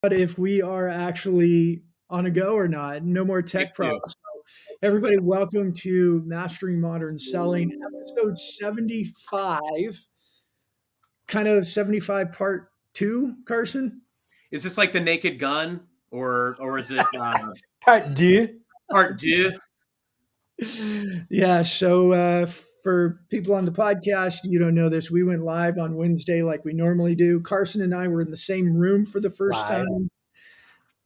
But if we are actually on a go or not, no more Thank tech you. problems. So everybody, welcome to Mastering Modern Selling, episode 75, kind of 75 part two, Carson. Is this like the Naked Gun, or is it Part deux. part two? Yeah, so for people on the podcast, you don't know this. We went live on Wednesday like we normally do. Carson and I were in the same room for the first Live. time,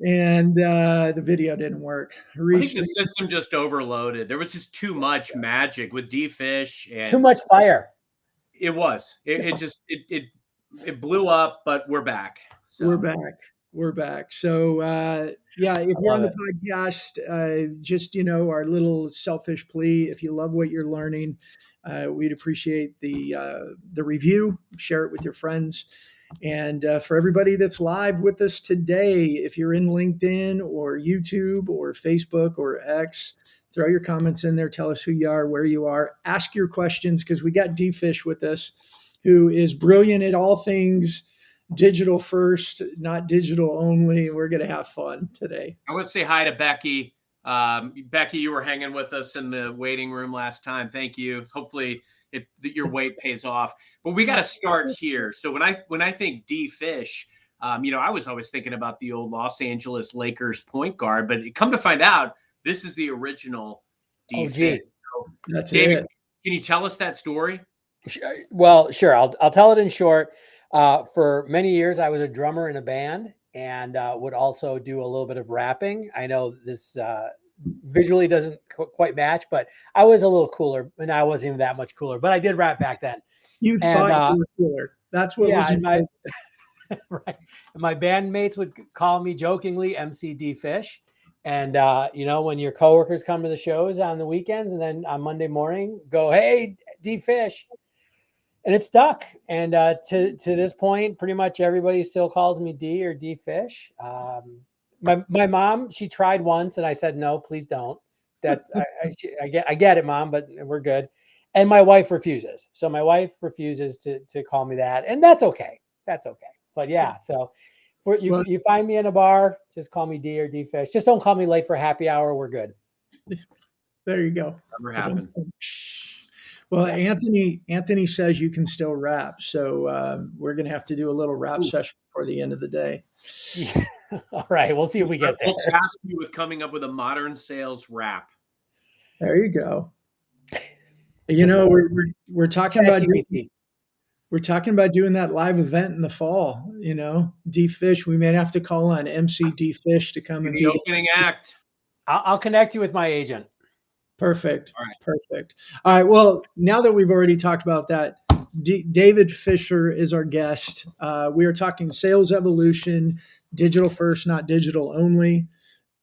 and the video didn't work. I think the system just overloaded. There was just too much magic with D-Fish, and Too much fire. it was. It blew up, but we're back. So We're back. We're back. So yeah, if you're on the podcast, just our little selfish plea. If you love what you're learning, we'd appreciate the review. Share it with your friends. And for everybody that's live with us today, if you're in LinkedIn or YouTube or Facebook or X, throw your comments in there. Tell us who you are, where you are. Ask your questions, because we got D-Fish with us, who is brilliant at all things digital first, not digital only. We're going to have fun today. I want to say hi to Becky. Becky, you were hanging with us in the waiting room last time. Thank you. Hopefully your wait pays off. But we got to start here. So when I think D-Fish, I was always thinking about the old Los Angeles Lakers point guard, but come to find out, this is the original D-Fish. So, David, can you tell us that story? Well, sure. I'll tell it in short. For many years, I was a drummer in a band and would also do a little bit of rapping. I know this visually doesn't quite match, but I was a little cooler, and I wasn't even that much cooler, but I did rap back then. You thought you were cooler. That's what was right. And my bandmates would call me jokingly MCD Fish. And, when your coworkers come to the shows on the weekends and then on Monday morning go, "Hey, D-Fish." And it stuck. And to this point, pretty much everybody still calls me D or D-Fish. My mom, she tried once, and I said, "No, please don't." That's I get it, Mom, but we're good. And my wife refuses. So my wife refuses to call me that, and that's okay. That's okay. But yeah, so you find me in a bar, just call me D or D-Fish. Just don't call me late for happy hour. We're good. There you go. Never happened. Well, Anthony says you can still rap, so we're going to have to do a little rap session before the end of the day. Yeah. All right, we'll see if we get there. We'll task you with coming up with a modern sales rap. There you go. We're talking about doing that live event in the fall. D-Fish. We may have to call on MC D-Fish to come and be the opening act. I'll connect you with my agent. Perfect. All right. Perfect. All right. Well, now that we've already talked about that, David Fisher is our guest. We are talking sales evolution, digital first, not digital only.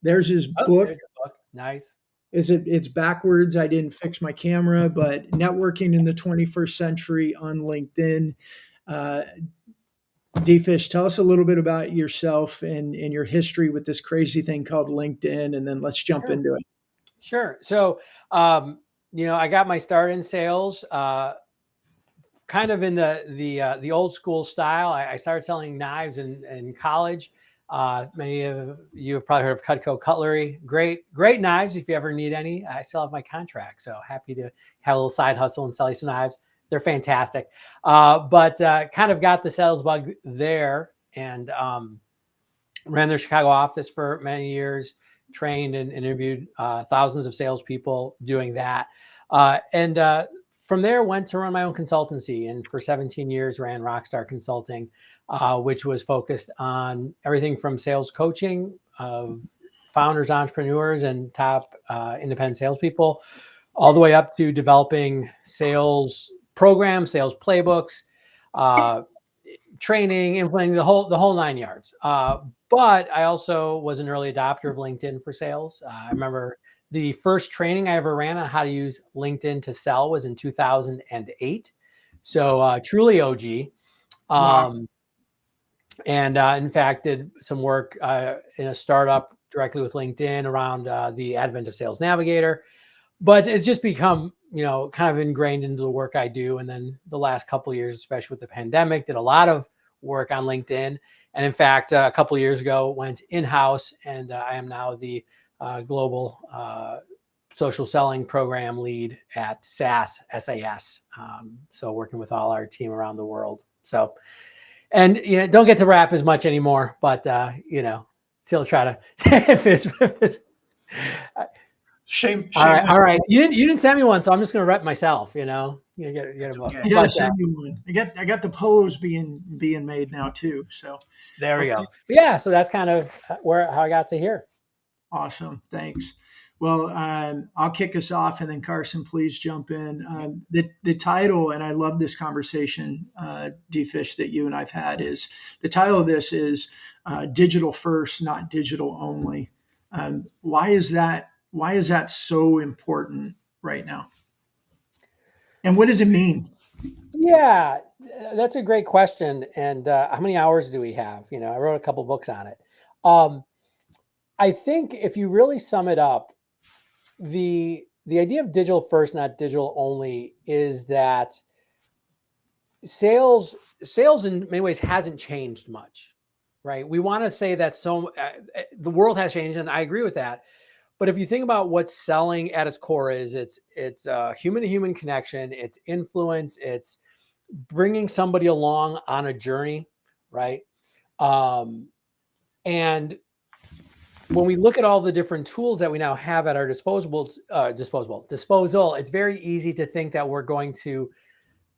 There's his book. There's the book. Nice. It's backwards. I didn't fix my camera, but networking in the 21st century on LinkedIn. D-Fish, tell us a little bit about yourself and your history with this crazy thing called LinkedIn, and then let's jump into it. Sure. So, I got my start in sales, kind of in the old school style. I started selling knives in college. Many of you have probably heard of Cutco Cutlery. Great knives if you ever need any. I still have my contract, so happy to have a little side hustle and sell you some knives. They're fantastic. But kind of got the sales bug there, and ran their Chicago office for many years. Trained and interviewed thousands of salespeople doing that. And from there, went to run my own consultancy. And for 17 years, ran Rockstar Consulting, which was focused on everything from sales coaching of founders, entrepreneurs, and top independent salespeople, all the way up to developing sales programs, sales playbooks, training, implementing the whole 9 yards. But I also was an early adopter of LinkedIn for sales. I remember the first training I ever ran on how to use LinkedIn to sell was in 2008. So truly OG. Wow. And in fact, did some work in a startup directly with LinkedIn around the advent of Sales Navigator. But it's just become, kind of ingrained into the work I do. And then the last couple of years, especially with the pandemic, did a lot of work on LinkedIn. And in fact, a couple of years ago, went in-house, and I am now the global social selling program lead at SAS. So working with all our team around the world. So, and don't get to rap as much anymore, but still try to. if it's, Shame. all right. You didn't send me one, so I'm just gonna rep myself. Get a book. You gotta send me one. I got the polos being made now too. So there we go. But yeah, so that's kind of how I got to here. Awesome. Thanks. Well, I'll kick us off, and then Carson, please jump in. The title, and I love this conversation, D-Fish, that you and I've had, is the title of this is digital first, not digital only. Why is that? Why is that so important right now? And what does it mean? Yeah, that's a great question. And how many hours do we have? I wrote a couple books on it. I think if you really sum it up, the idea of digital first, not digital only, is that sales in many ways hasn't changed much, right? We want to say that the world has changed, and I agree with that. But if you think about what selling at its core is, it's human to human connection, it's influence, it's bringing somebody along on a journey, right? And when we look at all the different tools that we now have at our disposal, it's very easy to think that we're going to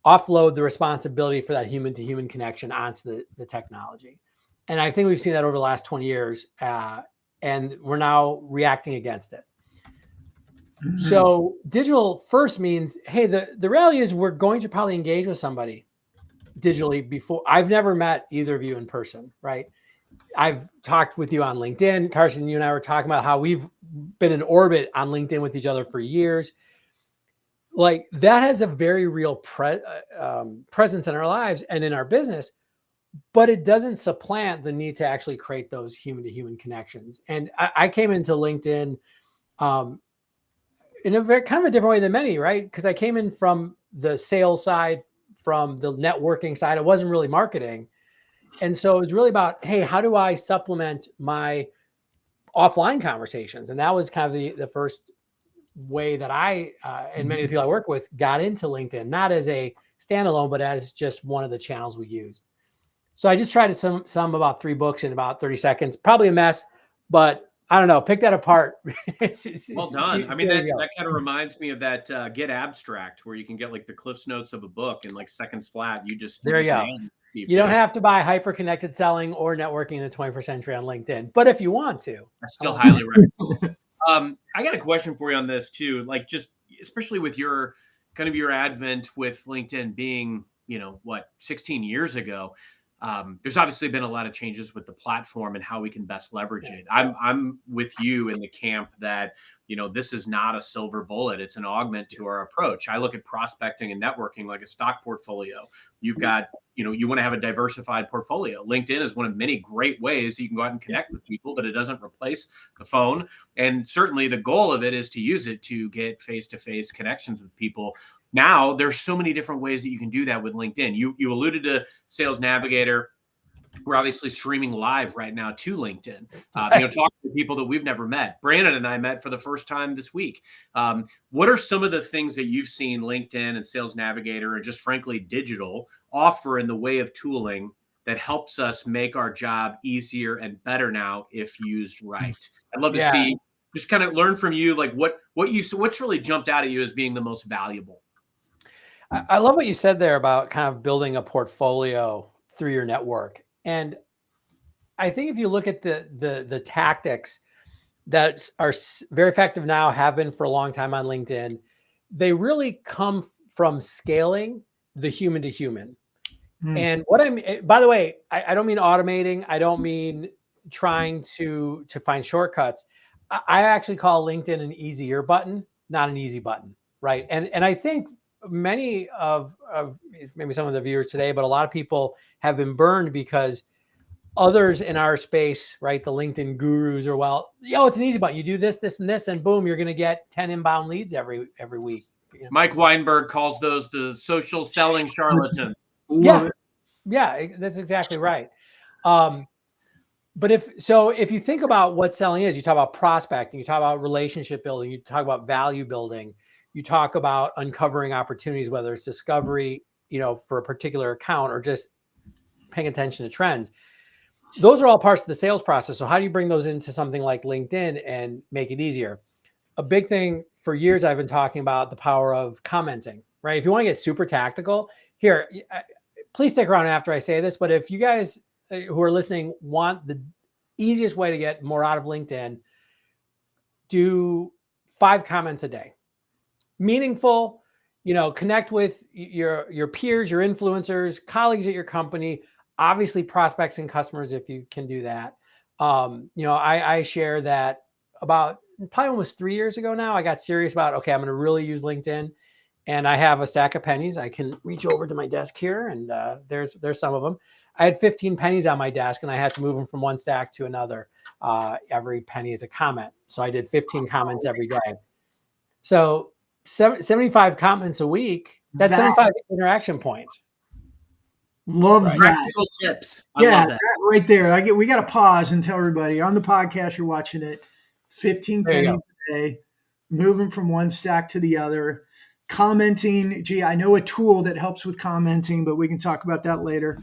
offload the responsibility for that human to human connection onto the technology. And I think we've seen that over the last 20 years. And we're now reacting against it. Mm-hmm. So digital first means, hey, the reality is we're going to probably engage with somebody digitally before. I've never met either of you in person, right? I've talked with you on LinkedIn. Carson, you and I were talking about how we've been in orbit on LinkedIn with each other for years. Like that has a very real presence in our lives and in our business. But it doesn't supplant the need to actually create those human-to-human connections. And I came into LinkedIn in a very kind of a different way than many, right? Because I came in from the sales side, from the networking side. It wasn't really marketing. And so it was really about, hey, how do I supplement my offline conversations? And that was kind of the first way that I and many of the people I work with got into LinkedIn, not as a standalone, but as just one of the channels we used. So I just tried to sum about 3 books in about 30 seconds. Probably a mess, but I don't know. Pick that apart. Well done. I mean, that kind of reminds me of that Get Abstract, where you can get like the Cliff's Notes of a book in like seconds flat. You just go. You don't have to buy hyper-connected selling or networking in the 21st century on LinkedIn. But if you want to. I still highly recommend. I got a question for you on this too. Like just especially with your kind of your advent with LinkedIn being, 16 years ago. There's obviously been a lot of changes with the platform and how we can best leverage it. I'm with you in the camp that, this is not a silver bullet. It's an augment to our approach. I look at prospecting and networking like a stock portfolio. You've got, you want to have a diversified portfolio. LinkedIn is one of many great ways that you can go out and connect with people, but it doesn't replace the phone. And certainly the goal of it is to use it to get face-to-face connections with people. Now, there's so many different ways that you can do that with LinkedIn. You alluded to Sales Navigator. We're obviously streaming live right now to LinkedIn. Talking to people that we've never met. Brandon and I met for the first time this week. What are some of the things that you've seen LinkedIn and Sales Navigator and just frankly digital offer in the way of tooling that helps us make our job easier and better now if used right? I'd love to see, just kind of learn from you, like what's really jumped out at you as being the most valuable. I love what you said there about kind of building a portfolio through your network. And I think if you look at the tactics that are very effective now, have been for a long time on LinkedIn, they really come from scaling the human to human. And what I mean, by the way, I don't mean automating. I don't mean trying to find shortcuts. I actually call LinkedIn an easier button, not an easy button, right? And I think many of maybe some of the viewers today, but a lot of people have been burned because others in our space, right? The LinkedIn gurus are, it's an easy button. You do this, this, and this, and boom, you're going to get 10 inbound leads every week. Mike Weinberg calls those the social selling charlatans. Yeah, that's exactly right. But if you think about what selling is, you talk about prospecting, you talk about relationship building, you talk about value building, you talk about uncovering opportunities, whether it's discovery, for a particular account or just paying attention to trends. Those are all parts of the sales process. So how do you bring those into something like LinkedIn and make it easier? A big thing for years, I've been talking about the power of commenting, right? If you want to get super tactical here, please stick around after I say this, but if you guys who are listening want the easiest way to get more out of LinkedIn, do 5 comments a day. Meaningful, connect with your peers, your influencers, colleagues at your company, obviously prospects and customers if you can do that. I share that about probably almost 3 years ago now, I got serious about, okay, I'm going to really use LinkedIn. And I have a stack of pennies. I can reach over to my desk here, and there's some of them. I had 15 pennies on my desk, and I had to move them from one stack to another. Every penny is a comment. So I did 15 comments every day. So 75 comments a week, that's 75 interaction points. Love that. Practical tips. I love that. Right there. We got to pause and tell everybody on the podcast you're watching it, 15 pennies a day, moving from one stack to the other. Commenting, I know a tool that helps with commenting, but we can talk about that later.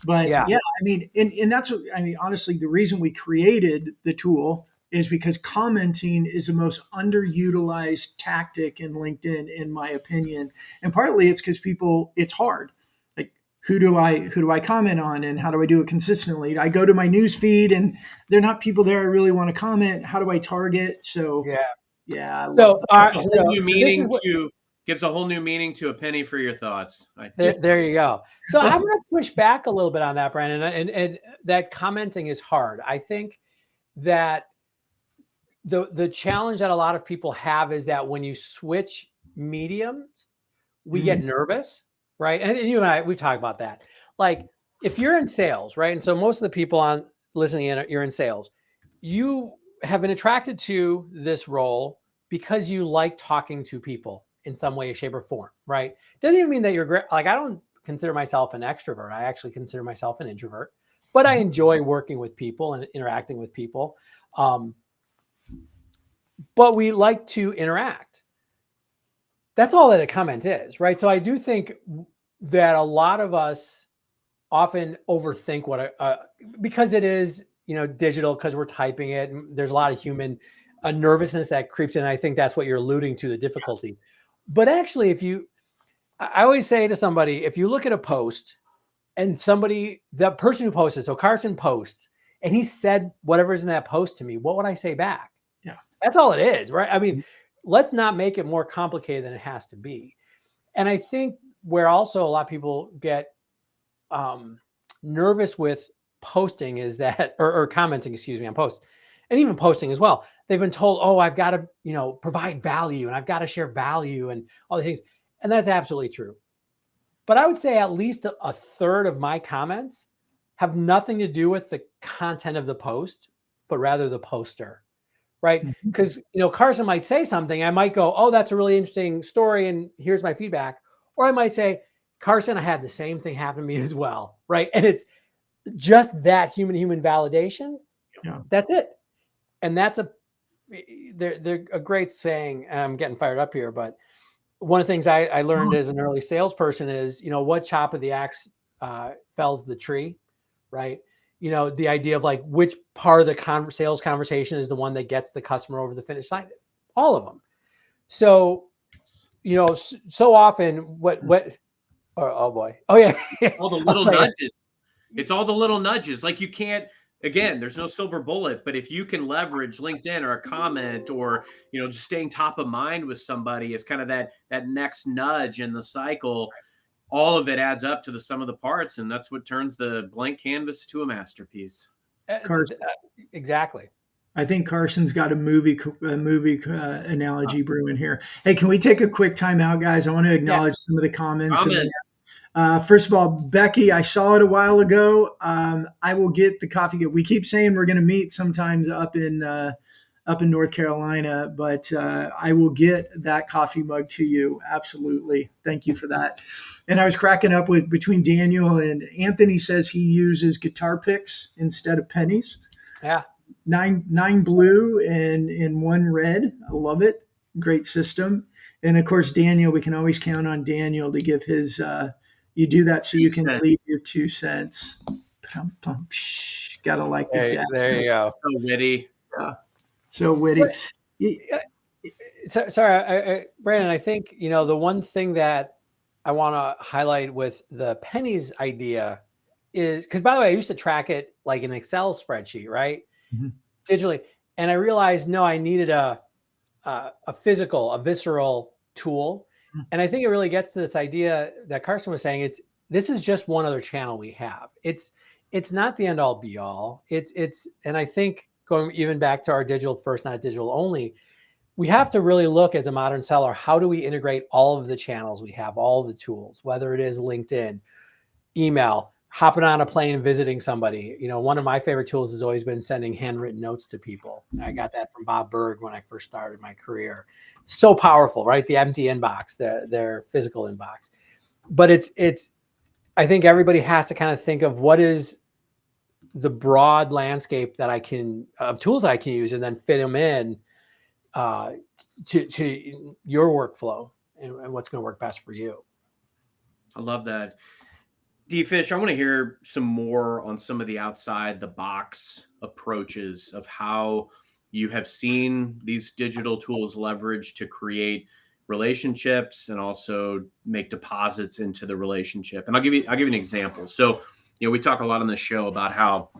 But and that's honestly, the reason we created the tool is because commenting is the most underutilized tactic in LinkedIn, in my opinion. And partly it's because it's hard. Like, who do I comment on, and how do I do it consistently? I go to my news feed and they're not people there I really want to comment. How do I target? So I love that. Gives a whole new meaning to a penny for your thoughts. There you go. So I'm going to push back a little bit on that, Brandon. And that commenting is hard. I think that the challenge that a lot of people have is that when you switch mediums, we get nervous, right? And you and I, we talk about that. Like, if you're in sales, right? And so most of the people listening in, you're in sales. You have been attracted to this role because you like talking to people in some way, shape, or form, right? Doesn't even mean that you're great. Like, I don't consider myself an extrovert. I actually consider myself an introvert, but I enjoy working with people and interacting with people. But we like to interact. That's all that a comment is, right? So I do think that a lot of us often overthink because it is, digital, because we're typing it. And there's a lot of human nervousness that creeps in. I think that's what you're alluding to, the difficulty. But actually, I always say to somebody, if you look at a post and the person who posted, so Carson posts, and he said whatever's in that post to me, what would I say back? Yeah. That's all it is, right? I mean, let's not make it more complicated than it has to be. And I think where also a lot of people get nervous with posting is that, or commenting, on posts, and even posting as well. They've been told, oh, I've got to, provide value, and I've got to share value and all these things. And that's absolutely true. But I would say at least a third of my comments have nothing to do with the content of the post, but rather the poster, right? Because, Carson might say something. I might go, oh, that's a really interesting story, and here's my feedback. Or I might say, Carson, I had the same thing happen to me as well, right? And it's just that human validation. Yeah. That's it. And they're a great saying. I'm getting fired up here, but one of the things I learned as an early salesperson is, what chop of the axe fells the tree, right? The idea of like, which part of the sales conversation is the one that gets the customer over the finish line? All of them. So, so often oh boy. Oh yeah. All the little nudges. It's all the little nudges. Like, you can't, again, there's no silver bullet, but if you can leverage LinkedIn or a comment, or, just staying top of mind with somebody is kind of that next nudge in the cycle, all of it adds up to the sum of the parts. And that's what turns the blank canvas to a masterpiece. Carson, exactly. I think Carson's got a movie analogy brewing here. Hey, can we take a quick time out, guys? I want to acknowledge some of the comments. First of all, Becky, I saw it a while ago. I will get the coffee. We keep saying we're going to meet sometimes up in up in North Carolina, but I will get that coffee mug to you. Absolutely. Thank you for that. And I was cracking up with between Daniel and Anthony says he uses guitar picks instead of pennies. Yeah. Nine blue and one red. I love it. Great system. And of course, Daniel, we can always count on Daniel to give his, you do that so you can leave your 2 cents. Gotta like the dad. There you go. So witty. Yeah. So witty. Sorry, Brandon, I think, the one thing that I want to highlight with the pennies idea is, because by the way, I used to track it like an Excel spreadsheet, right? Mm-hmm. Digitally. And I realized, no, I needed a physical, a visceral tool. Mm-hmm. And I think it really gets to this idea that Carson was saying, this is just one other channel we have. It's not the end all be all. And I think going even back to our digital first, not digital only, we have to really look as a modern seller, how do we integrate all of the channels we have, all of the tools, whether it is LinkedIn, email, hopping on a plane and visiting somebody. One of my favorite tools has always been sending handwritten notes to people. I got that from Bob Berg when I first started my career. So powerful, right? The empty inbox, their physical inbox. But I think everybody has to kind of think of what is the broad landscape that of tools I can use, and then fit them in to your workflow and what's going to work best for you. I love that. D-Fish, I want to hear some more on some of the outside the box approaches of how you have seen these digital tools leveraged to create relationships and also make deposits into the relationship. And I'll give you an example. So, we talk a lot on the show about how,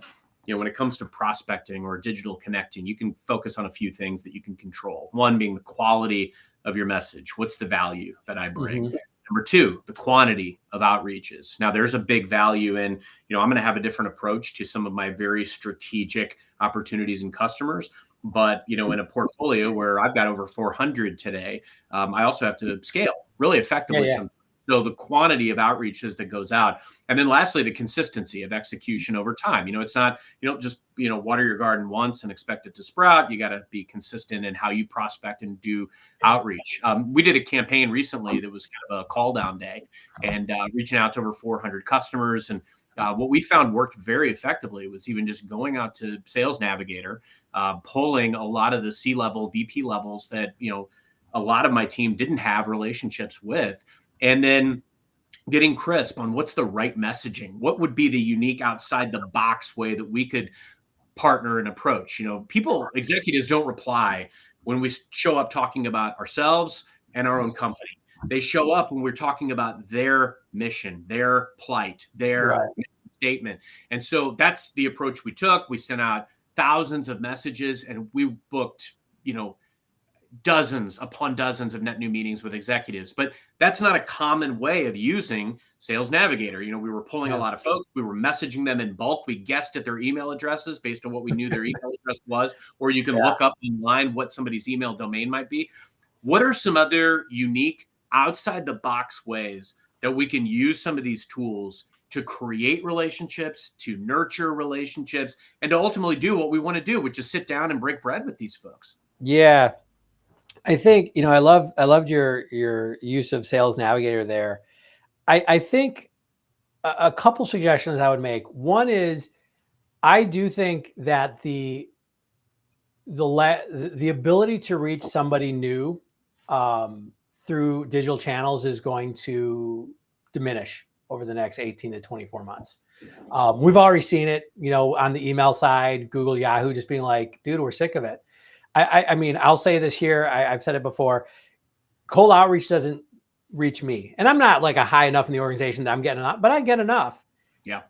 when it comes to prospecting or digital connecting, you can focus on a few things that you can control. One being the quality of your message. What's the value that I bring? Mm-hmm. Number two, the quantity of outreaches. Now, there's a big value in, I'm going to have a different approach to some of my very strategic opportunities and customers. But, in a portfolio where I've got over 400 today, I also have to scale really effectively sometimes. So the quantity of outreaches that goes out. And then lastly, the consistency of execution over time. It's not, just, water your garden once and expect it to sprout. You got to be consistent in how you prospect and do outreach. We did a campaign recently that was kind of a call down day and reaching out to over 400 customers. And what we found worked very effectively was even just going out to Sales Navigator, pulling a lot of the C-level, VP levels that, a lot of my team didn't have relationships with. And then getting crisp on what's the right messaging, what would be the unique outside the box way that we could partner and approach. Executives don't reply when we show up talking about ourselves and our own company. They show up when we're talking about their mission, their plight, their statement. And so that's the approach we took. We sent out thousands of messages and we booked, dozens upon dozens of net new meetings with executives. But that's not a common way of using Sales Navigator. We were pulling a lot of folks. We were messaging them in bulk. We guessed at their email addresses based on what we knew their email address was, or you can look up online what somebody's email domain might be. What are some other unique outside the box ways that we can use some of these tools to create relationships, to nurture relationships, and to ultimately do what we want to do, which is sit down and break bread with these folks? Yeah. I think, I loved your use of Sales Navigator there. I think a couple suggestions I would make. One is, I do think that the ability to reach somebody new through digital channels is going to diminish over the next 18 to 24 months. We've already seen it, on the email side, Google, Yahoo, just being like, dude, we're sick of it. I mean, I'll say this here. I've said it before. Cold outreach doesn't reach me. And I'm not like a high enough in the organization that I'm getting enough, but I get enough. Yeah.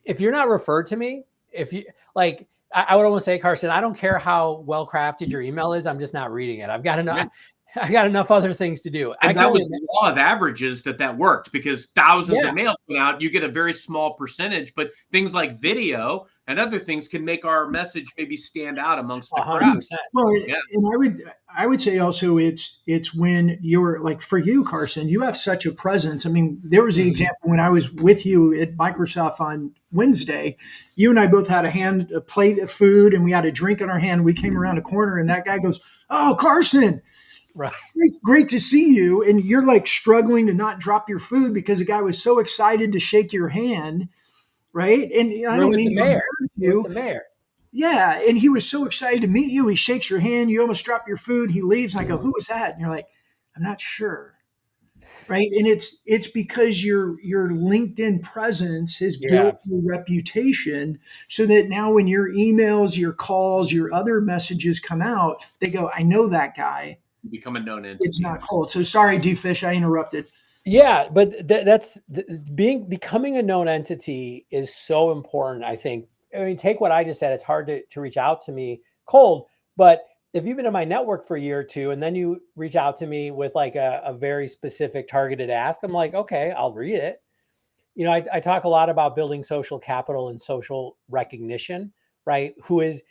If you're not referred to me, if you like, I would almost say, Carson, I don't care how well-crafted your email is. I'm just not reading it. I've got enough. Yeah. I got enough other things to do. And that was the law of averages that worked, because thousands of mails went out. You get a very small percentage, but things like video and other things can make our message maybe stand out amongst the crowd. 100%. Well, Yeah. and I would say also it's when you're like, for you, Carson, you have such a presence. I mean, there was the example when I was with you at Microsoft on Wednesday. You and I both had a plate of food, and we had a drink in our hand. We came around a corner, and that guy goes, "Oh, Carson, Right. great to see you." And you're like struggling to not drop your food because the guy was so excited to shake your hand, right? And I We're don't with mean the to mayor. embarrass We're you. with the mayor. Yeah, and he was so excited to meet you. He shakes your hand. You almost drop your food. He leaves, and I go, "Who was that?" And you're like, "I'm not sure." Right? And it's because your LinkedIn presence has Yeah. built your reputation, so that now when your emails, your calls, your other messages come out, they go, "I know that guy." You become a known entity. It's not cold. So sorry, D-Fish, I interrupted. Yeah, but becoming a known entity is so important. I think. I mean, take what I just said. It's hard to reach out to me cold, but if you've been in my network for a year or two, and then you reach out to me with like a very specific targeted ask, I'm like, okay, I'll read it. You know, I talk a lot about building social capital and social recognition, right? Who is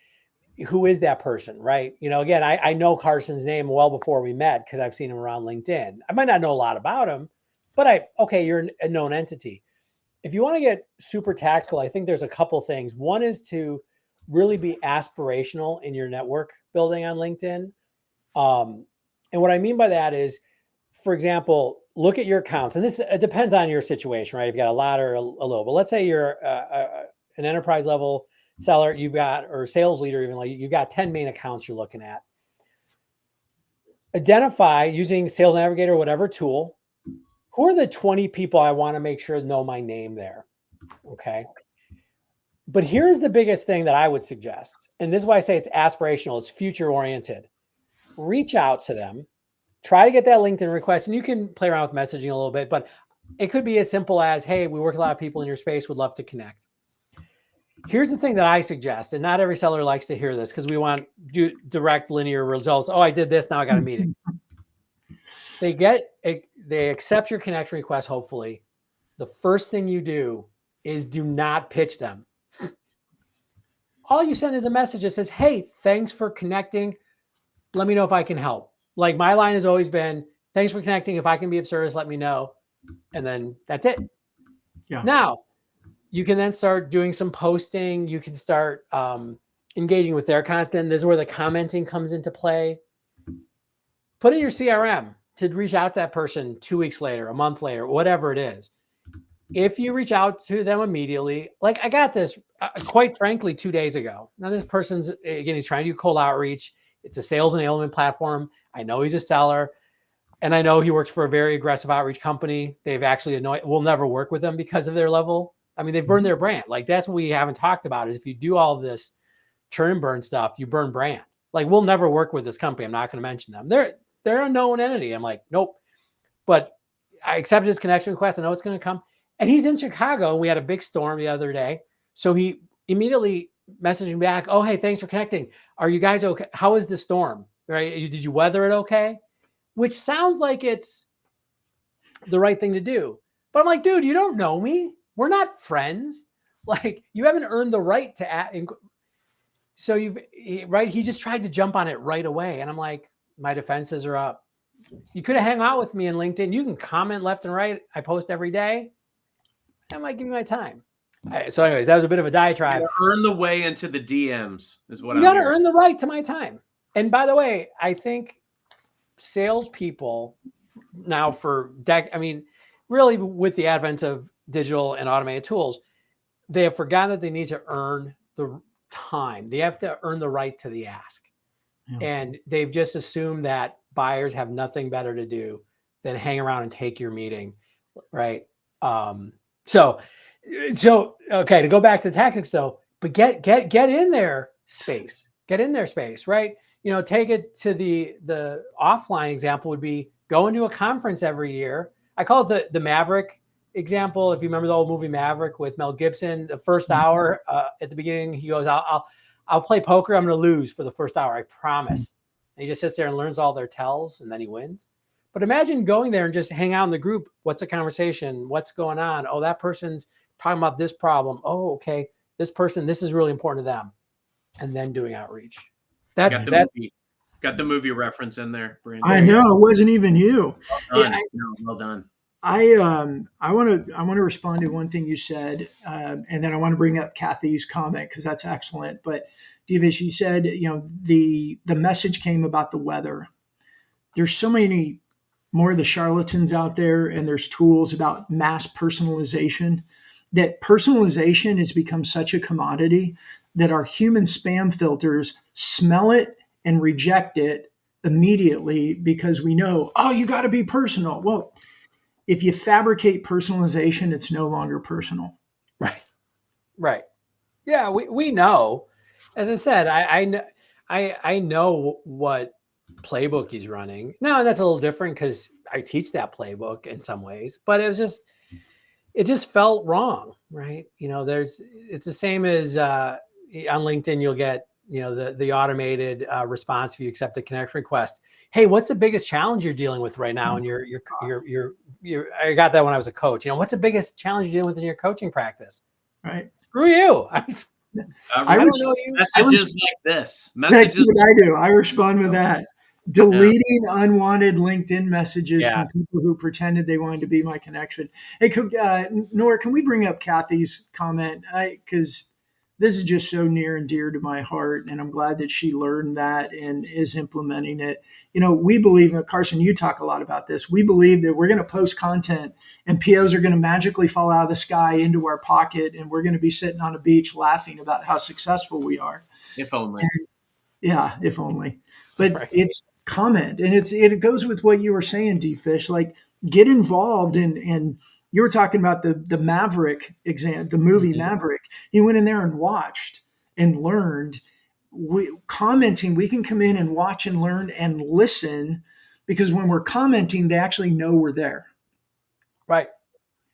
that person, right? You know, again, I know Carson's name well before we met because I've seen him around LinkedIn. I might not know a lot about him, but okay, you're a known entity. If you want to get super tactical, I think there's a couple things. One is to really be aspirational in your network building on LinkedIn. And what I mean by that is, for example, look at your accounts, and this it depends on your situation, right? If you got a lot or a little, but let's say you're an enterprise level seller, you've got, or sales leader, even like you've got 10 main accounts you're looking at. Identify using Sales Navigator, whatever tool, who are the 20 people I want to make sure know my name there. Okay. But here's the biggest thing that I would suggest. And this is why I say it's aspirational, it's future oriented. Reach out to them, try to get that LinkedIn request, and you can play around with messaging a little bit, but it could be as simple as, hey, we work with a lot of people in your space, would love to connect. Here's the thing that I suggest, and not every seller likes to hear this because we want direct linear results. Oh, I did this, now I got a meeting. They accept your connection request, hopefully. The first thing you do is do not pitch them. All you send is a message that says, hey, thanks for connecting. Let me know if I can help. Like my line has always been, thanks for connecting. If I can be of service, let me know. And then that's it. Yeah. Now, you can then start doing some posting. You can start engaging with their content. This is where the commenting comes into play. Put in your CRM to reach out to that person 2 weeks later, a month later, whatever it is. If you reach out to them immediately, like I got this, quite frankly, 2 days ago. Now this person's, again, he's trying to do cold outreach. It's a sales enablement platform. I know he's a seller, and I know he works for a very aggressive outreach company. They've actually we'll never work with them because of their level. I mean, they've burned their brand. Like that's what we haven't talked about is if you do all of this churn and burn stuff, you burn brand. Like we'll never work with this company. I'm not going to mention them. They're a known entity. I'm like, nope. But I accepted his connection request. I know it's going to come. And he's in Chicago. We had a big storm the other day. So he immediately messaged me back. Oh, hey, thanks for connecting. Are you guys okay? How is the storm? Right? Did you weather it okay? Which sounds like it's the right thing to do. But I'm like, dude, you don't know me. We're not friends. Like you haven't earned the right to add. So he just tried to jump on it right away. And I'm like, my defenses are up. You could have hung out with me in LinkedIn. You can comment left and right. I post every day. I might give you my time. So anyways, that was a bit of a diatribe. Earn the way into the DMs is what you got to earn the right to my time. And by the way, I think salespeople now really with the advent of digital and automated tools, they have forgotten that they need to earn the time. They have to earn the right to the ask. Yeah. And they've just assumed that buyers have nothing better to do than hang around and take your meeting, right? So okay, to go back to the tactics though, but get in their space. Get in their space, right? You know, take it to the offline example would be going to a conference every year. I call it the Maverick example. If you remember the old movie Maverick with Mel Gibson, the first hour at the beginning, he goes, I'll play poker. I'm going to lose for the first hour. I promise. And he just sits there and learns all their tells and then he wins. But imagine going there and just hang out in the group. What's the conversation? What's going on? Oh, that person's talking about this problem. Oh, okay. this person, this is really important to them, and then doing outreach. Got the movie reference in there, Brandon. I know it wasn't even you. Well done. Well done. I want to respond to one thing you said, and then I want to bring up Kathy's comment because that's excellent. But Diva, she said, the message came about the weather. There's so many more of the charlatans out there, and there's tools about mass personalization. That personalization has become such a commodity that our human spam filters smell it and reject it immediately because we know, oh, you got to be personal. Well, if you fabricate personalization, it's no longer personal. Right. Yeah, we know. As I said, I know what playbook he's running. Now that's a little different because I teach that playbook in some ways, but it just felt wrong, right? It's the same as on LinkedIn, you'll get the automated response if you accept a connection request. Hey, what's the biggest challenge you're dealing with right now? And I got that when I was a coach. What's the biggest challenge you're dealing with in your coaching practice? Right. Screw you. I don't know you. Messages like this. That's what I do. I respond with that. Deleting unwanted LinkedIn messages from people who pretended they wanted to be my connection. Hey, Nora, can we bring up Kathy's comment? Because this is just so near and dear to my heart, and I'm glad that she learned that and is implementing it. We believe, Carson, you talk a lot about this. We believe that we're going to post content and POs are going to magically fall out of the sky into our pocket, and we're going to be sitting on a beach laughing about how successful we are. If only. If only. But It's comment, and it goes with what you were saying, D-Fish. Like, get involved and you were talking about the Maverick exam, the movie Maverick. You went in there and watched and learned. Commenting, we can come in and watch and learn and listen, because when we're commenting, they actually know we're there. Right.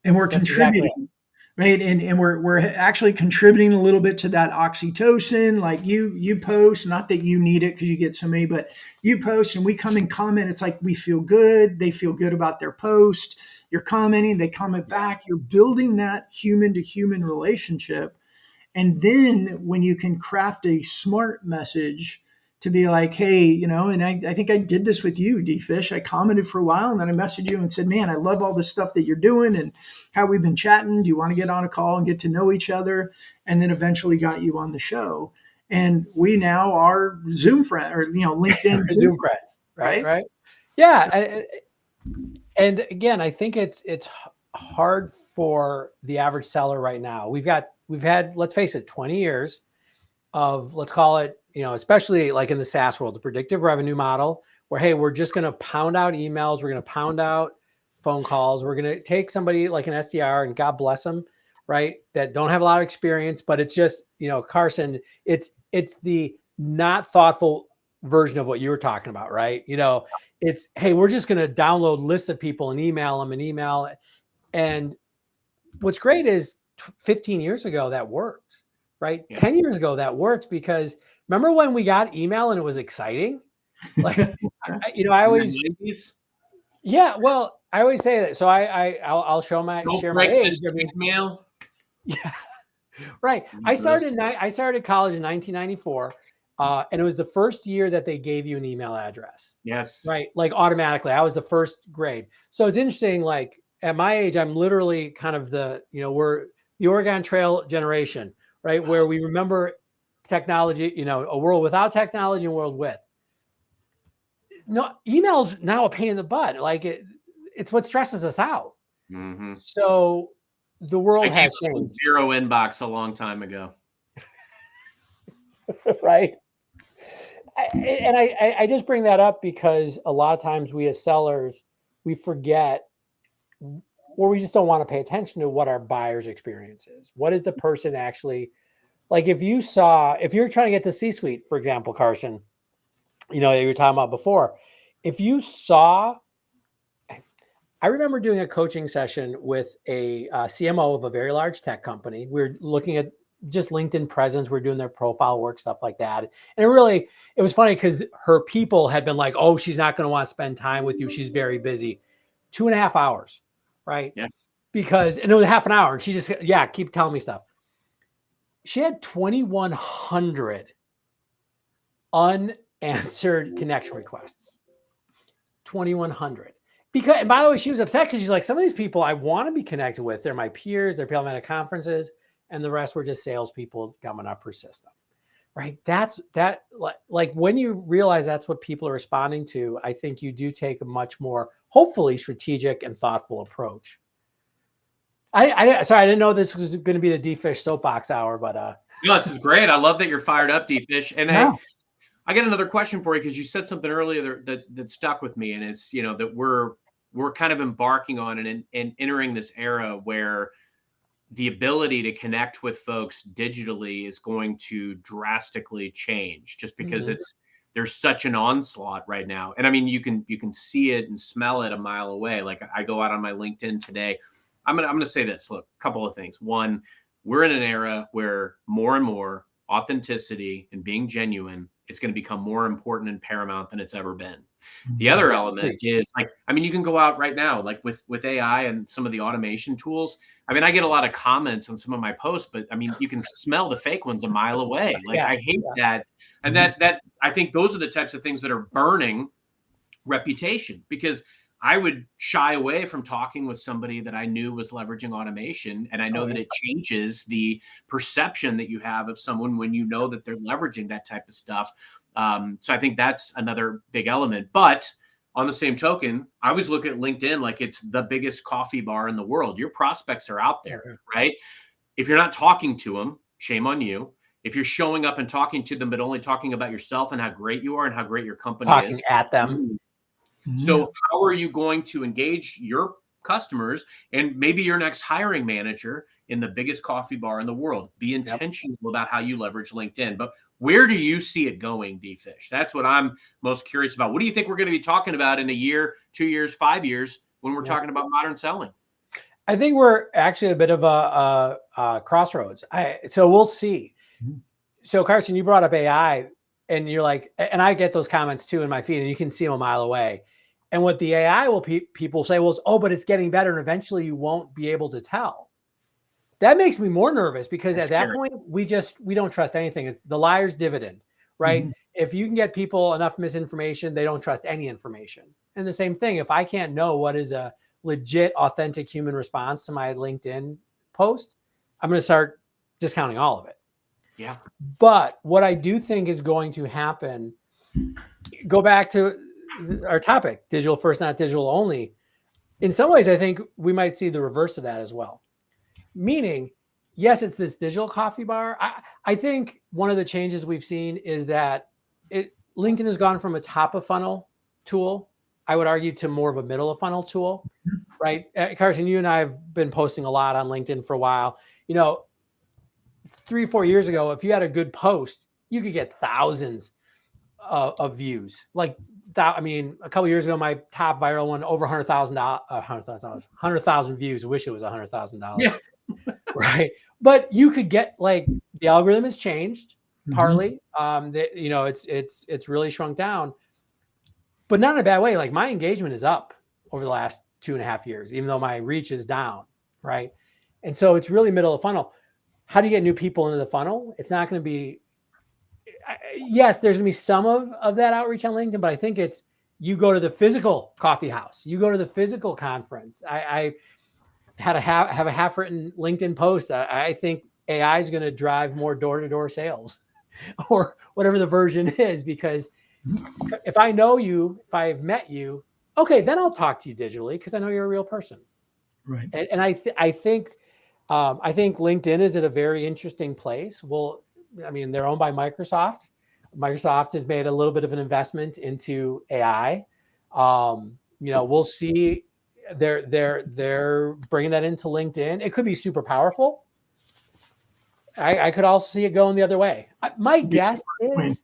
And we're contributing. Exactly. Right. And we're actually contributing a little bit to that oxytocin. Like you post, not that you need it because you get so many, but you post and we come and comment. It's like we feel good. They feel good about their post. You're commenting, they comment back. You're building that human to human relationship. And then when you can craft a smart message to be like, hey, and I think I did this with you, D-Fish. I commented for a while and then I messaged you and said, man, I love all the stuff that you're doing and how we've been chatting. Do you want to get on a call and get to know each other? And then eventually got you on the show. And we now are Zoom friends, or, LinkedIn Zoom friends. Right. Yeah. And again, I think it's hard for the average seller right now. We've had, let's face it, 20 years of, let's call it, especially like in the SaaS world, the predictive revenue model, where, hey, we're just going to pound out emails. We're going to pound out phone calls. We're going to take somebody like an SDR, and God bless them, right, that don't have a lot of experience, but it's just, Carson, it's the not thoughtful version of what you were talking about, right? It's, hey, we're just going to download lists of people and email them and email. And what's great is 15 years ago, that worked, right? Yeah. 10 years ago, that worked, because remember when we got email and it was exciting? Like, I always, I always say that. So I'll share my age. Email. Yeah. Right. I started college in 1994. And it was the first year that they gave you an email address. Yes. Right. Like automatically. I was the first grade. So it's interesting. Like at my age, I'm literally kind of we're the Oregon Trail generation, right? Where we remember technology, a world without technology and a world with. No, email's now a pain in the butt. Like it's what stresses us out. Mm-hmm. So the world has changed. Zero inbox a long time ago. Right. I just bring that up because a lot of times we as sellers, we forget, or we just don't want to pay attention to what our buyer's experience is. What is the person actually, like if you're trying to get to C-suite, for example, Carson, you were talking about before, if you saw, I remember doing a coaching session with a CMO of a very large tech company. We were looking at just LinkedIn presence. We're doing their profile work, stuff like that. And it was funny because her people had been like, oh, she's not going to want to spend time with you. She's very busy. 2.5 hours. Right. Yeah. And it was half an hour and she just, keep telling me stuff. she had 2,100 unanswered connection requests. 2,100. Because, and by the way, she was upset because she's like, some of these people I want to be connected with, they're my peers, they're people I'm at conferences, and the rest were just salespeople coming up her system. Right. That's that, like when you realize that's what people are responding to, I think you do take a much more, hopefully, strategic and thoughtful approach. Sorry, I didn't know this was going to be the D-Fish soapbox hour, but no, this is great. I love that you're fired up, D-Fish. And yeah. I got another question for you, because you said something earlier that stuck with me, and it's, you know, that we're kind of embarking on and entering this era where the ability to connect with folks digitally is going to drastically change, just because there's such an onslaught right now. And I mean, you can see it and smell it a mile away. Like, I go out on my LinkedIn today. I'm gonna say this. Look, a couple of things. One, we're in an era where more and more authenticity and being genuine is going to become more important and paramount than it's ever been. The other element is, like, I mean, you can go out right now, like with AI and some of the automation tools. I mean, I get a lot of comments on some of my posts, but I mean, you can smell the fake ones a mile away. Like, I hate that. And that I think those are the types of things that are burning reputation, because I would shy away from talking with somebody that I knew was leveraging automation. And I know that it changes the perception that you have of someone when you know that they're leveraging that type of stuff. So I think that's another big element. But on the same token, I always look at LinkedIn like it's the biggest coffee bar in the world. Your prospects are out there, right? If you're not talking to them, shame on you. If you're showing up and talking to them, but only talking about yourself and how great you are and how great your company is. Talking at them. So how are you going to engage your customers and maybe your next hiring manager in the biggest coffee bar in the world? Be intentional about how you leverage LinkedIn. But where do you see it going, D-Fish? That's what I'm most curious about. What do you think we're going to be talking about in a year, 2 years, 5 years when we're talking about modern selling? I think we're actually a bit of a crossroads. So we'll see. So Carson, you brought up AI, and you're like, and I get those comments too in my feed, and you can see them a mile away. And what the AI will people say was, oh, but it's getting better, and eventually you won't be able to tell. That makes me more nervous, because at that point we don't trust anything. It's the liar's dividend, right? If you can get people enough misinformation, they don't trust any information. And the same thing, if I can't know what is a legit, authentic human response to my LinkedIn post, I'm going to start discounting all of it. Yeah. But what I do think is going to happen, go back to our topic, digital first, not digital only. In some ways, I think we might see the reverse of that as well. Meaning, yes, it's this digital coffee bar. I think one of the changes we've seen is that LinkedIn has gone from a top of funnel tool, I would argue, to more of a middle of funnel tool, right? Carson, you and I have been posting a lot on LinkedIn for a while. You know, 3 or 4 years ago, if you had a good post, you could get thousands of views. Like that, I mean, a couple of years ago, my top viral one over $100,000 views. I wish it was $100,000. Yeah. Right. But you could get, like, the algorithm has changed partly. You know, it's really shrunk down, but not in a bad way. Like, my engagement is up over the last 2.5 years, even though my reach is down. Right. And so it's really middle of funnel. How do you get new people into the funnel? It's not going to be, yes, there's going to be some of that outreach on LinkedIn, but I think it's, you go to the physical coffee house, you go to the physical conference. I had have a half-written LinkedIn post. I think AI is going to drive more door-to-door sales or whatever the version is, because if I know you, if I've met you, okay, then I'll talk to you digitally because I know you're a real person. Right. And I think LinkedIn is at a very interesting place. Well, I mean, they're owned by Microsoft. Microsoft has made a little bit of an investment into AI. You know, we'll see. They're bringing that into LinkedIn. It could be super powerful. I could also see it going the other way. My guess is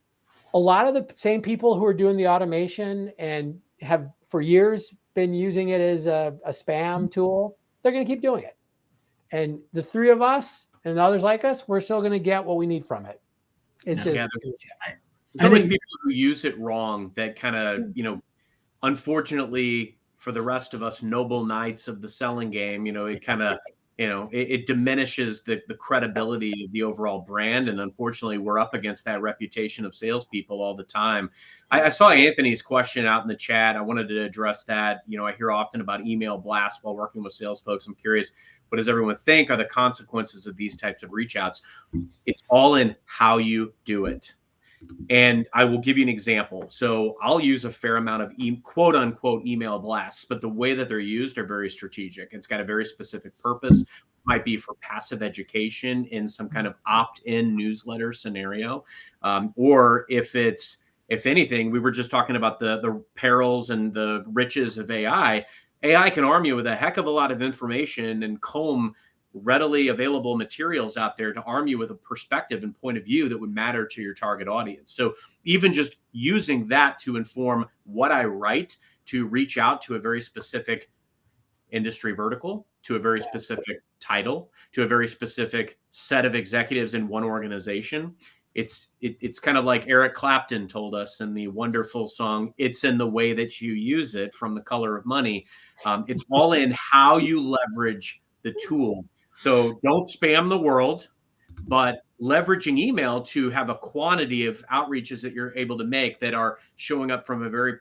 a lot of the same people who are doing the automation and have for years been using it as a spam tool, they're going to keep doing it. And the three of us and others like us, we're still going to get what we need from it. It's just, there's always people who use it wrong that kind of, you know, unfortunately for the rest of us noble knights of the selling game, you know, it kind of it diminishes the credibility of the overall brand. And unfortunately, we're up against that reputation of salespeople all the time. I saw Anthony's question out in the chat. I wanted to address that. I hear often about email blasts while working with sales folks. I'm curious, what does everyone think are the consequences of these types of reach outs? It's all in how you do it. And I will give you an example. So I'll use a fair amount of quote unquote email blasts, but the way that they're used are very strategic. It's got a very specific purpose. It might be for passive education in some kind of opt-in newsletter scenario. Or if anything, we were just talking about the perils and the riches of AI. AI can arm you with a heck of a lot of information and comb readily available materials out there to arm you with a perspective and point of view that would matter to your target audience. So even just using that to inform what I write to reach out to a very specific industry vertical, to a very specific title, to a very specific set of executives in one organization. It's kind of like Eric Clapton told us in the wonderful song, "It's in the way that you use it," from The Color of Money. It's all in how you leverage the tool. So don't spam the world, but leveraging email to have a quantity of outreaches that you're able to make that are showing up from a very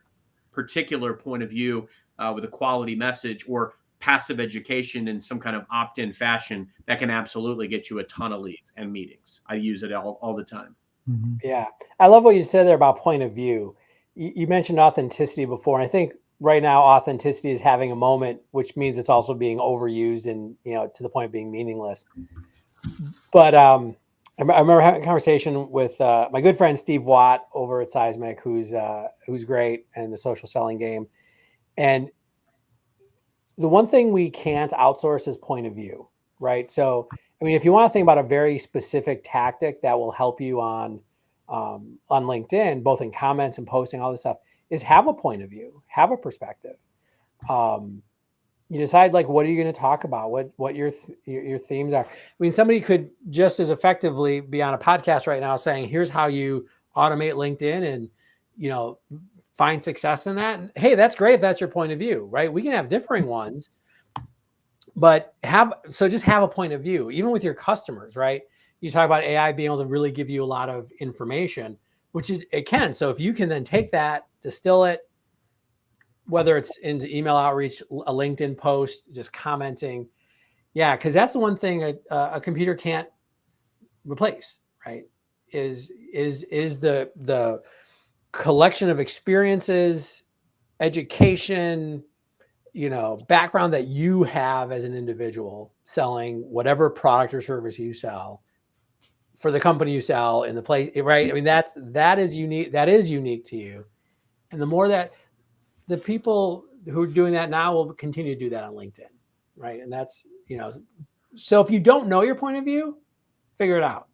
particular point of view with a quality message, or passive education in some kind of opt-in fashion, that can absolutely get you a ton of leads and meetings. I use it all the time. Mm-hmm. Yeah. I love what you said there about point of view. You mentioned authenticity before, and I think right now authenticity is having a moment, which means it's also being overused and, to the point of being meaningless. But I remember having a conversation with my good friend Steve Watt over at Seismic, who's great in the social selling game. And the one thing we can't outsource is point of view, right? So, I mean, if you want to think about a very specific tactic that will help you on LinkedIn, both in comments and posting, all this stuff, is have a point of view, have a perspective. You decide, like, what are you going to talk about? What your themes are. I mean, somebody could just as effectively be on a podcast right now saying, here's how you automate LinkedIn and, find success in that. And, hey, that's great if that's your point of view, right? We can have differing ones, but just have a point of view, even with your customers, right? You talk about AI being able to really give you a lot of information, which it can. So if you can then take that, distill it, whether it's into email outreach, a LinkedIn post, just commenting. Yeah, because that's the one thing a computer can't replace, right? Is the collection of experiences, education, background that you have as an individual selling whatever product or service you sell for the company you sell in the place, right? I mean, that is unique. That is unique to you. And the more that the people who are doing that now will continue to do that on LinkedIn, right? And that's, so if you don't know your point of view, figure it out.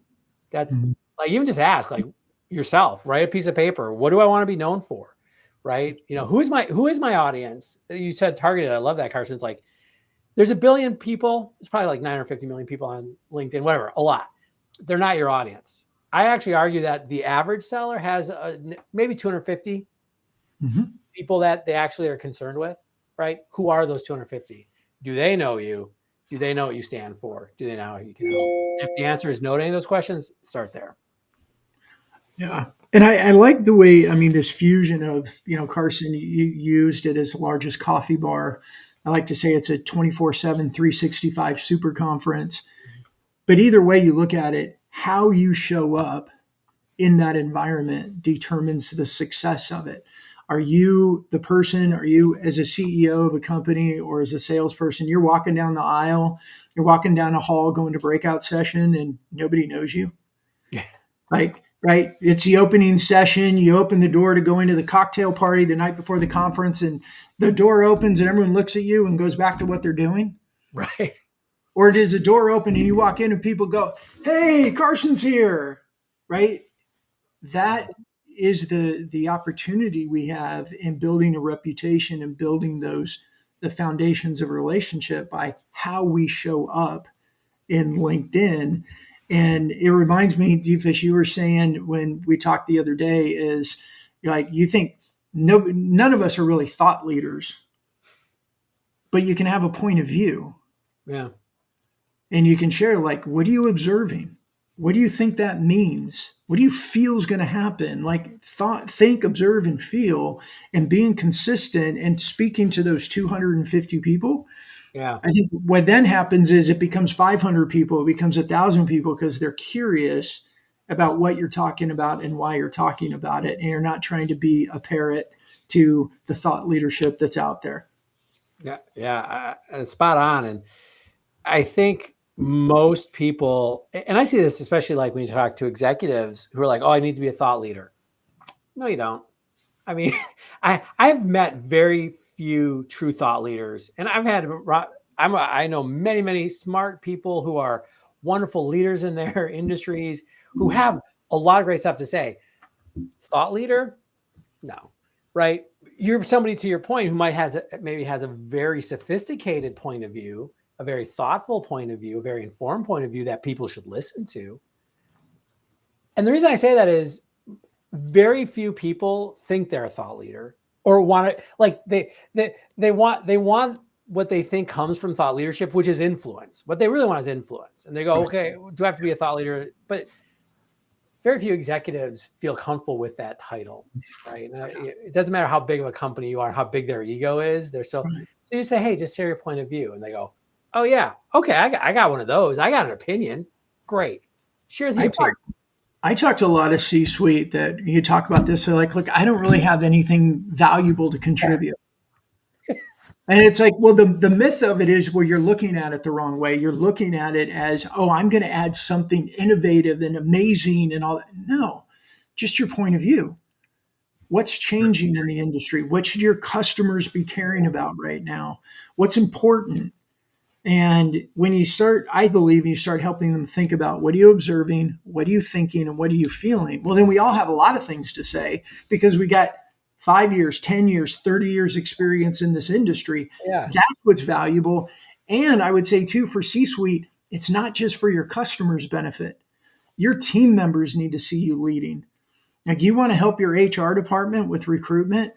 That's like, even just ask, like, yourself, write a piece of paper. What do I want to be known for? Right? Who is my audience? You said targeted. I love that, Carson. It's like, there's 1 billion people. It's probably like 9 or 50 million people on LinkedIn, whatever, a lot. They're not your audience. I actually argue that the average seller has maybe 250 people that they actually are concerned with, right? Who are those 250? Do they know you? Do they know what you stand for? Do they know how you can help? If the answer is no to any of those questions, start there. Yeah. And I like the way, this fusion of, Carson, you used it as the largest coffee bar. I like to say it's a 24/7, 365 super conference. But either way you look at it, how you show up in that environment determines the success of it. Are you the person, are you as a CEO of a company or as a salesperson, you're walking down the aisle, you're walking down a hall, going to breakout session and nobody knows you? Yeah. Like, right? It's the opening session. You open the door to go into the cocktail party the night before the conference and the door opens and everyone looks at you and goes back to what they're doing. Right. Or does the door open and you walk in and people go, "Hey, Carson's here," right? That is the opportunity we have in building a reputation and building the foundations of relationship by how we show up in LinkedIn. And it reminds me, D-Fish, you were saying when we talked the other day is like, you think none of us are really thought leaders, but you can have a point of view. Yeah. and you can share, like, what are you observing? What do you think that means? What do you feel is going to happen? Like, think, observe, and feel, and being consistent and speaking to those 250 people. Yeah. I think what then happens is it becomes 500 people, it becomes 1,000 people, because they're curious about what you're talking about and why you're talking about it. And you're not trying to be a parrot to the thought leadership that's out there. Yeah. Yeah. Spot on. And I think most people, and I see this especially like when you talk to executives who are like, oh, I need to be a thought leader. No, you don't. I mean, I've met very few true thought leaders, and I know many smart people who are wonderful leaders in their industries who have a lot of great stuff to say. Thought leader, no, right? You're somebody, to your point, who maybe has a very sophisticated point of view, a very thoughtful point of view, a very informed point of view that people should listen to. And the reason I say that is very few people think they're a thought leader or want to, like, they want what they think comes from thought leadership, which is influence. What they really want is influence. And they go, okay, do I have to be a thought leader? But very few executives feel comfortable with that title, right? And it doesn't matter how big of a company you are, how big their ego is. So you say, hey, just share your point of view. And they go, oh yeah, okay, I got one of those. I got an opinion. Great. Share the opinion. I talk to a lot of C-suite that you talk about this. They're like, look, I don't really have anything valuable to contribute. And it's like, well, the myth of it is, well, you're looking at it the wrong way. You're looking at it as, oh, I'm going to add something innovative and amazing and all that. No, just your point of view. What's changing in the industry? What should your customers be caring about right now? What's important? And when you start, I believe you start helping them think about, what are you observing, what are you thinking, and what are you feeling? Well, then we all have a lot of things to say, because we got 5 years, 10 years, 30 years experience in this industry. Yeah. That's what's valuable. And I would say too, for C-suite, it's not just for your customers' benefit. Your team members need to see you leading. Like, you want to help your HR department with recruitment,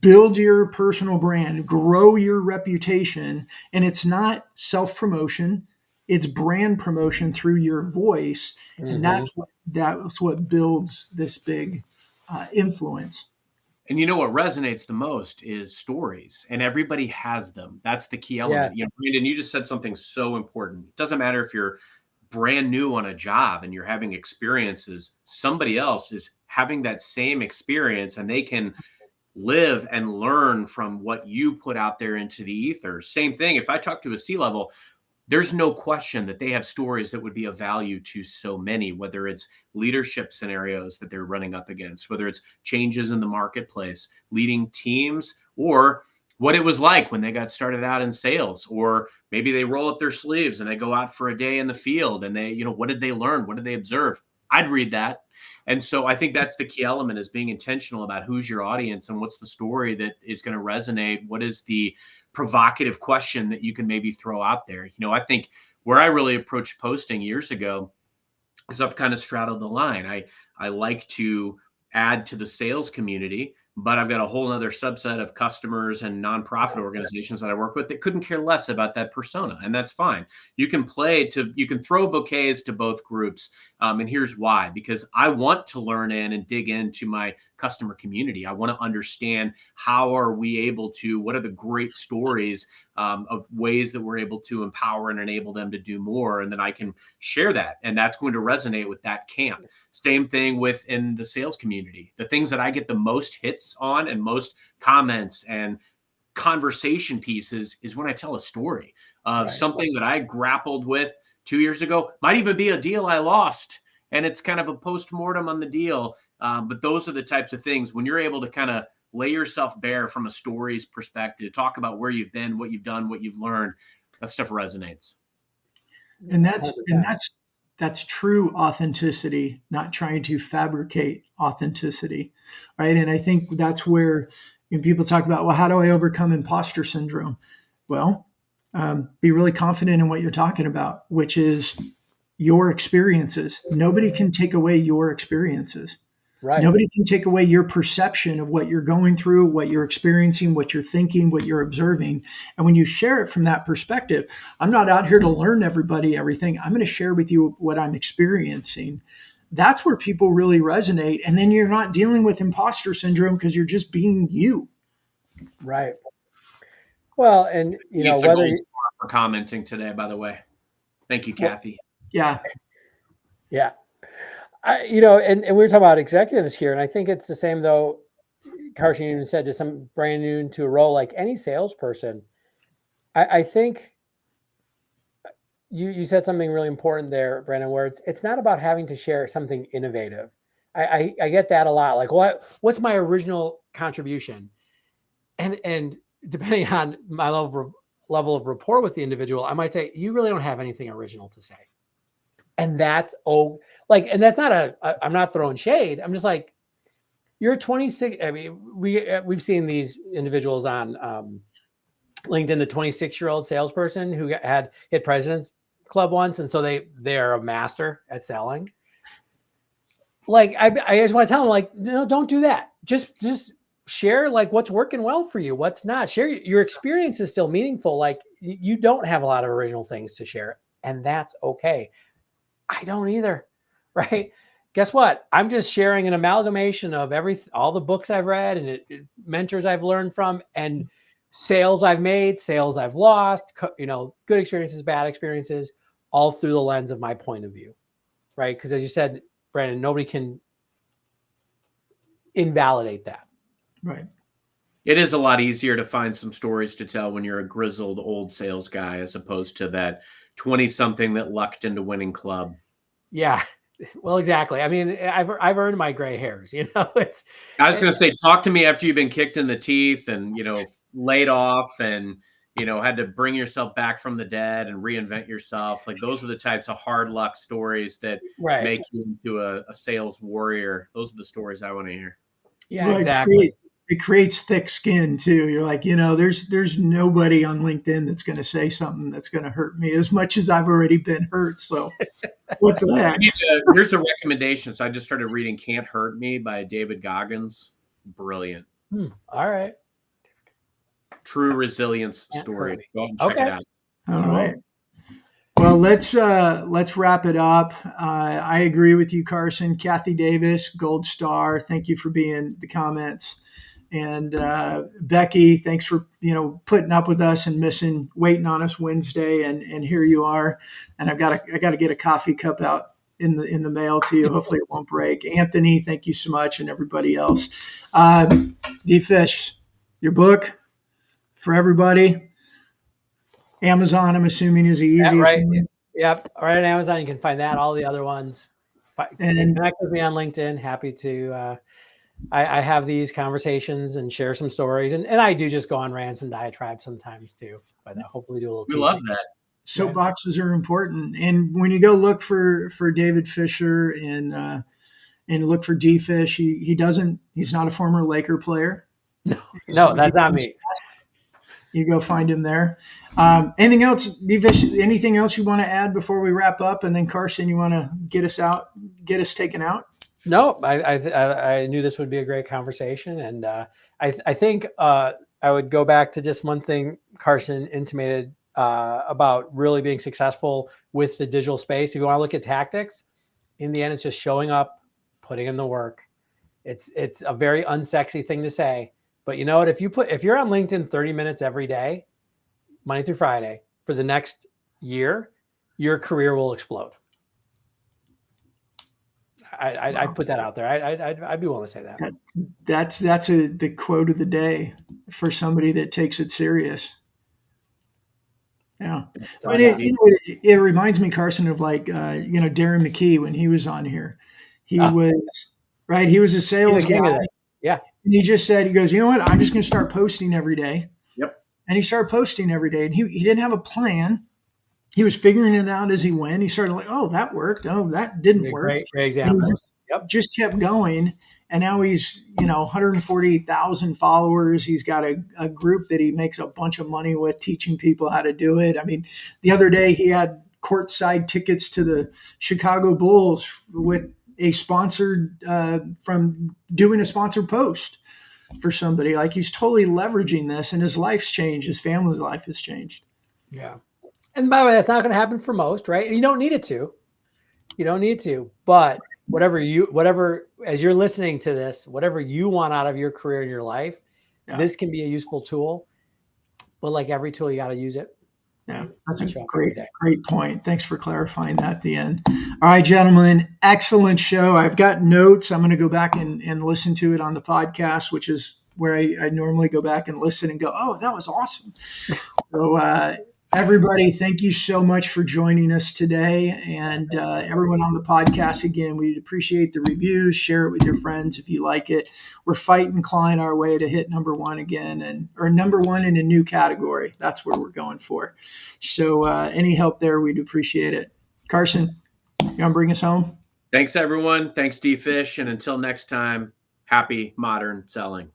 build your personal brand, grow your reputation. And it's not self-promotion, it's brand promotion through your voice. Mm-hmm. And that's what builds this big influence. And you know what resonates the most is stories, and everybody has them. That's the key element. Yeah. Brandon, you just said something so important. It doesn't matter if you're brand new on a job and you're having experiences, somebody else is having that same experience, and they can live and learn from what you put out there into the ether. Same thing. If I talk to a C-level, there's no question that they have stories that would be of value to so many, whether it's leadership scenarios that they're running up against, whether it's changes in the marketplace, leading teams, or what it was like when they got started out in sales, or maybe they roll up their sleeves and they go out for a day in the field and they, what did they learn? What did they observe? I'd read that. And so I think that's the key element, is being intentional about who's your audience and what's the story that is going to resonate. What is the provocative question that you can maybe throw out there? I think where I really approached posting years ago is I've kind of straddled the line. I like to add to the sales community, but I've got a whole other subset of customers and nonprofit organizations that I work with that couldn't care less about that persona. And that's fine. You can throw bouquets to both groups. And here's why: because I want to learn in and dig into my customer community. I want to understand, how are we able to, what are the great stories of ways that we're able to empower and enable them to do more. And then I can share that. And that's going to resonate with that camp. Same thing within the sales community. The things that I get the most hits on and most comments and conversation pieces is when I tell a story of something that I grappled with 2 years ago. Might even be a deal I lost, and it's kind of a post-mortem on the deal. But those are the types of things when you're able to kind of lay yourself bare from a stories perspective, talk about where you've been, what you've done, what you've learned. That stuff resonates. And that's true authenticity, not trying to fabricate authenticity, right? And I think that's where people talk about, well, how do I overcome imposter syndrome? Well, be really confident in what you're talking about, which is your experiences. Nobody can take away your experiences. Right. Nobody can take away your perception of what you're going through, what you're experiencing, what you're thinking, what you're observing. And when you share it from that perspective, I'm not out here to learn everybody everything. I'm going to share with you what I'm experiencing. That's where people really resonate. And then you're not dealing with imposter syndrome because you're just being you. Right. Well, and It's a whether gold star for commenting today, by the way. Thank you, Kathy. Yeah. Yeah. And we were talking about executives here, and I think it's the same though. Carson even said to some brand new into a role, like any salesperson. I think you said something really important there, Brandon, where it's not about having to share something innovative. I get that a lot. Like, what's my original contribution? And depending on my level of rapport with the individual, I might say, you really don't have anything original to say. And that's and that's not I'm not throwing shade. I'm just like, you're 26. I mean, we've seen these individuals on LinkedIn, the 26-year-old salesperson who hit President's Club once, and so they're a master at selling. Like, I just want to tell them, like, no, don't do that. Just share like what's working well for you, what's not. Share your experience is still meaningful. Like, you don't have a lot of original things to share, and that's okay. I don't either, right? Guess what? I'm just sharing an amalgamation of all the books I've read and mentors I've learned from, and sales I've made, sales I've lost, good experiences, bad experiences, all through the lens of my point of view, right? Because as you said, Brandon, nobody can invalidate that. Right. It is a lot easier to find some stories to tell when you're a grizzled old sales guy as opposed to that 20-something that lucked into winning club. Yeah. Well, exactly. I mean, I've earned my gray hairs, I was going to say, talk to me after you've been kicked in the teeth and, laid off and, had to bring yourself back from the dead and reinvent yourself. Like, those are the types of hard luck stories that make you into a sales warrior. Those are the stories I want to hear. Yeah, well, exactly. It creates thick skin too. You're like, there's nobody on LinkedIn that's going to say something that's going to hurt me as much as I've already been hurt. So what the heck? Here's a recommendation. So I just started reading Can't Hurt Me by David Goggins. Brilliant. All right. True resilience story. Go and check it out. All right. Well, let's wrap it up. I agree with you, Carson. Kathy Davis, gold star. Thank you for being the comments. And Becky, thanks for putting up with us and waiting on us Wednesday. And here you are. And I got to get a coffee cup out in the mail to you. Hopefully it won't break. Anthony, thank you so much, and everybody else. D-Fish, your book for everybody. Amazon, I'm assuming, is the easiest. Right. Yep. Right on Amazon, you can find that. All the other ones. And connect with me on LinkedIn. Happy to. I have these conversations and share some stories, and I do just go on rants and diatribes sometimes too. But hopefully do a little. We love that. Soapboxes are important, and when you go look for David Fisher and look for D-Fish, he's not a former Laker player. No, that's not me. You go find him there. Anything else, D-Fish? Anything else you want to add before we wrap up? And then Carson, you want to get us taken out? No, I knew this would be a great conversation, and I think I would go back to just one thing Carson intimated about really being successful with the digital space. If you want to look at tactics, in the end, it's just showing up, putting in the work. It's a very unsexy thing to say, but you know what? If you're on LinkedIn 30 minutes every day, Monday through Friday, for the next year, your career will explode. I'd put that out there. I'd be willing to say that. That's the quote of the day for somebody that takes it serious. Yeah, but it reminds me, Carson, of like Darren McKee when he was on here. He was a sales guy. Yeah, and he just said, he goes, you know what? I'm just going to start posting every day. Yep. And he started posting every day, and he didn't have a plan. He was figuring it out as he went. He started like, oh, that worked. Oh, that didn't work. Great example. Just kept going. And now he's, 140,000 followers. He's got a group that he makes a bunch of money with, teaching people how to do it. I mean, the other day he had courtside tickets to the Chicago Bulls with a sponsored from doing a sponsored post for somebody. Like he's totally leveraging this, and his life's changed. His family's life has changed. Yeah. And by the way, that's not going to happen for most, right? And you don't need it to. You don't need to. But whatever, as you're listening to this, whatever you want out of your career and your life, this can be a useful tool. But like every tool, you got to use it. Yeah, that's a great point. Thanks for clarifying that at the end. All right, gentlemen, excellent show. I've got notes. I'm going to go back and listen to it on the podcast, which is where I normally go back and listen and go, oh, that was awesome. So everybody, thank you so much for joining us today. And everyone on the podcast, again, we'd appreciate the reviews. Share it with your friends if you like it. We're fighting, clawing our way to hit #1 again, or #1 in a new category. That's where we're going for. So any help there, we'd appreciate it. Carson, you want to bring us home? Thanks, everyone. Thanks, D-Fish. And until next time, happy modern selling.